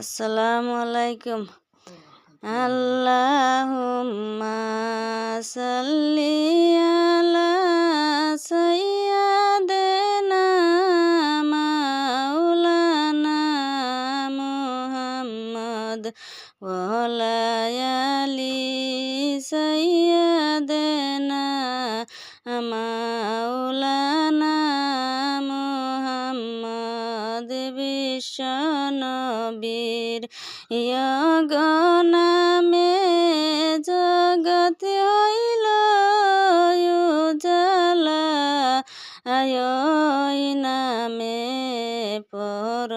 আসসালামু আলাইকুম। আল্লাহুম্মা সাল্লি আলা সাইয়্যিদিনা মাওলানা মুহাম্মদ ওয়া আলা আলি সাইয়্যিদিনা মাওলানা মুহাম্মদ বিশ্বনবীর নামে জগৎ হইল উজালা, ওই নামে পর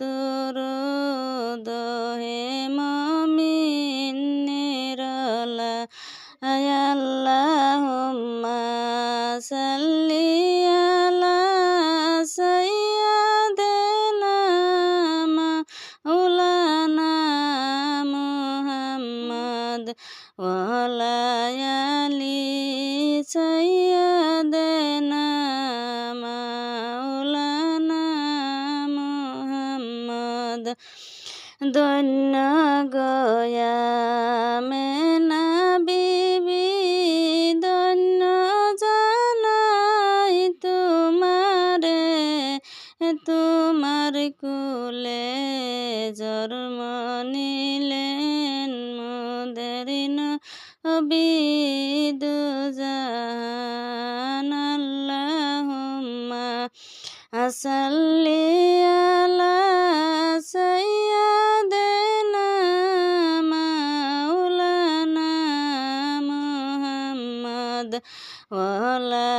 দুরূদ হে মুমিন নিরলা। আল্লাহুম্মা সাল্লি আলা সাইয়্যিদিনা মাওলানা মুহাম্মদ ওয়া আলা আলি সাইয়্যিদিনা মাওলানা মুহাম্মদ। ধন্য গয়ামেনা বিবি, ধন্য জানাই তোমারে, তোমার কুলে জন্ম নিলেন মোদের নবী দুজাহান। আল্লাহুম্মা সাল্লি আলা সাইয়্যিদিনা মাওলানা মুহাম্মদ ওয়া আলা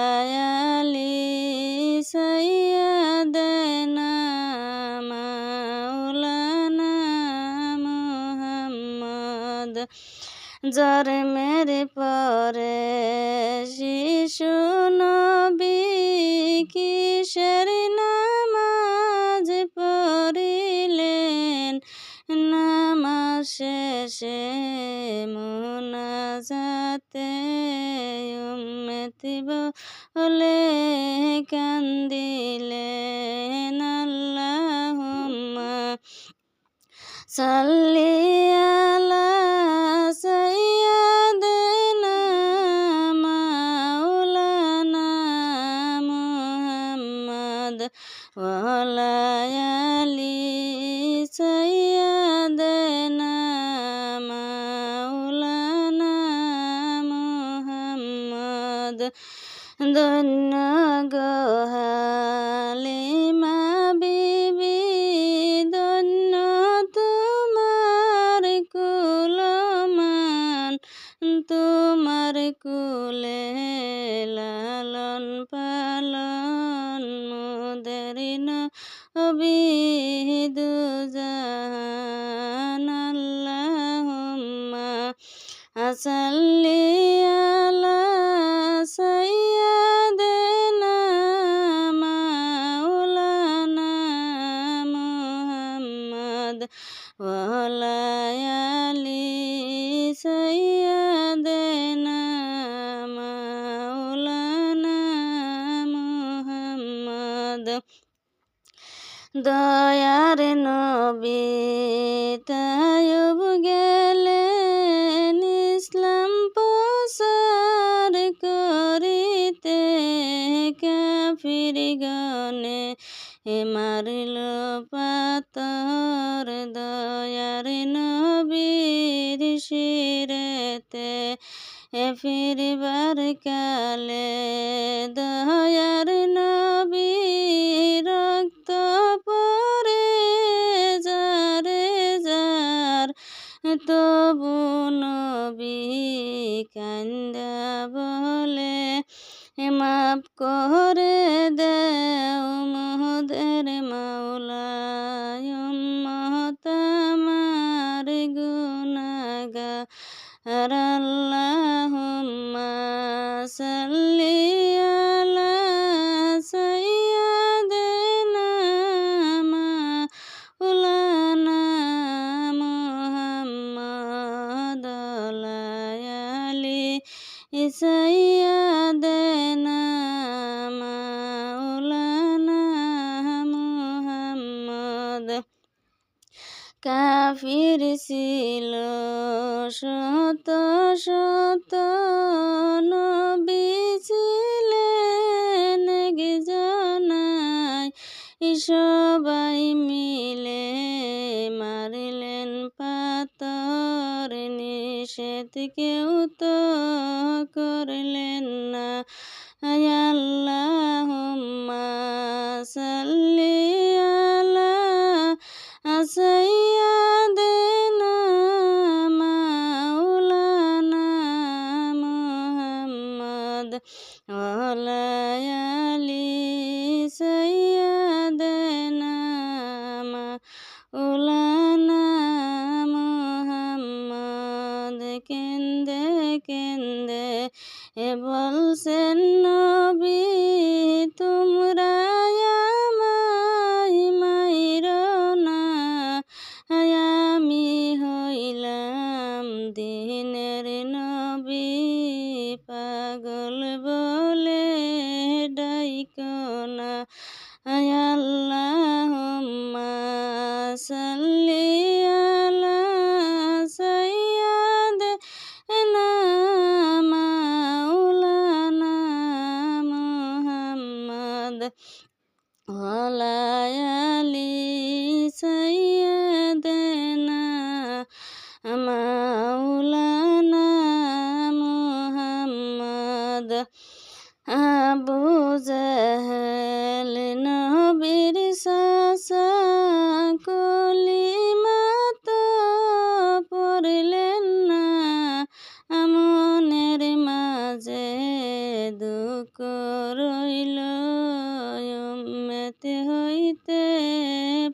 আলি সাইয়্যিদিনা মাওলানা মুহাম্মদ। জন্মের পরে শিশু নবী কিসের নামাজ পড়িলেন, নামাজ শেষে মুনাজাতে উম্মতি বলে কান্দিলেন। আল্লাহুম্মা সাল্লি আলা সাইয়্যিদিনা মাওলানা মুহাম্মদ ওয়া আলা আলি সাইয়্যিদিনা মাওলানা মুহাম্মদ। ধন্য গো হালিমা বিবি, ধন্য তোমার কুলমান, তোমার কুলে লালন পালন মোদের নবী দুজাহান। আল্লাহুম্মা সাল্লি আলা সাইয়্যিদিনা মাওলানা মুহাম্মদ ওয়া আলা আলি সাইয়্যিদিনা মাওলানা মুহাম্মদ। দয়ার নবী তায়ুব গেলেন ইসলাম প্রচার করিতে, কাফিরগণে মারিল পাথর দয়ার নবীর শিরেতে। ফিরবার কালে দয়ার নবী রক্ত পরে যারে যার, তবু নবী কান্দা বলে মাফ করে দেও মোদের মাওলা, উম্মত আমার গুনাহগার। আল্লাহুম্মা সাল্লি আলা সাইয়্যিদিনা মাওলানা মুহাম্মদ ওয়া আলা আলি সাইয়্যিদিনা মাওলানা মুহাম্মদ। কাফির ছিল শত শত, নবী ছিলেন একজনাই, সবাই মিলে মারলেন পাথর, নিষেধ কেউ তো করলেন না। আল্লাহুম্মা সাল্লি আলা সাইয়্যিদিনা মাওলানা মুহাম্মদ ওয়া আলা আলি সাইয়্যিদিনা মাওলানা মুহাম্মদ। কেন্দে কেন্দে বলছেন নবী, তোমরা আমায় মাইরো না, আমি হইলাম দিনের নবী, পাগল বলে ডাইকো না। আল্লাহুম্মা সাল্লি আলা সাইয়্যিদিনা মাওলানা মুহাম্মদ ওয়া আলা আলি সাইয়্যিদিনা মাওলানা মুহাম্মদ। আবু জাহেল নবীর চাচা, কলিমা তো পড়লেন না, মনের মাঝে দুঃখ রইল, উম্মত হইতে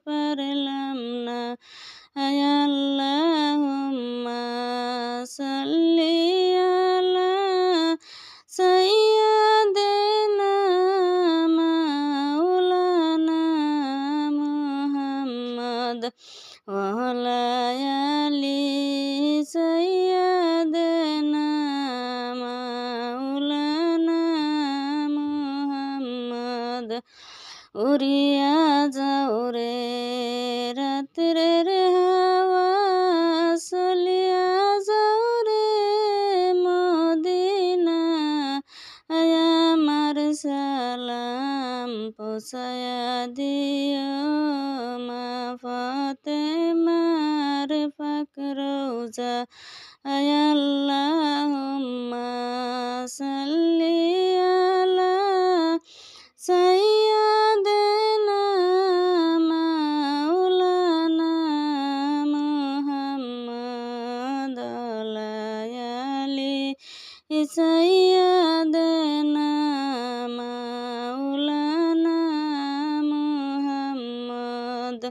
পারলাম না। আল্লাহুম্মা সাল্লি আলা সাইয়্যিদিনা মাওলানা মুহাম্মদ ওয়া আলা আলি সাইয়্যিদিনা মাওলানা মুহাম্মদ। উড়িয়া যাও রে রাত্রের হাওয়া, চলিয়া যাও রে মদিনা, আমার সালাম পৌঁছায়া দিও মা ফাতেমার পাক রওজা। আল্লাহুম্মা সাল্লি আলা সাইয়্যিদিনা মাওলানা মুহাম্মদ ওয়া আলা আলি সাইয়্যিদিনা মাওলানা মুহাম্মদ।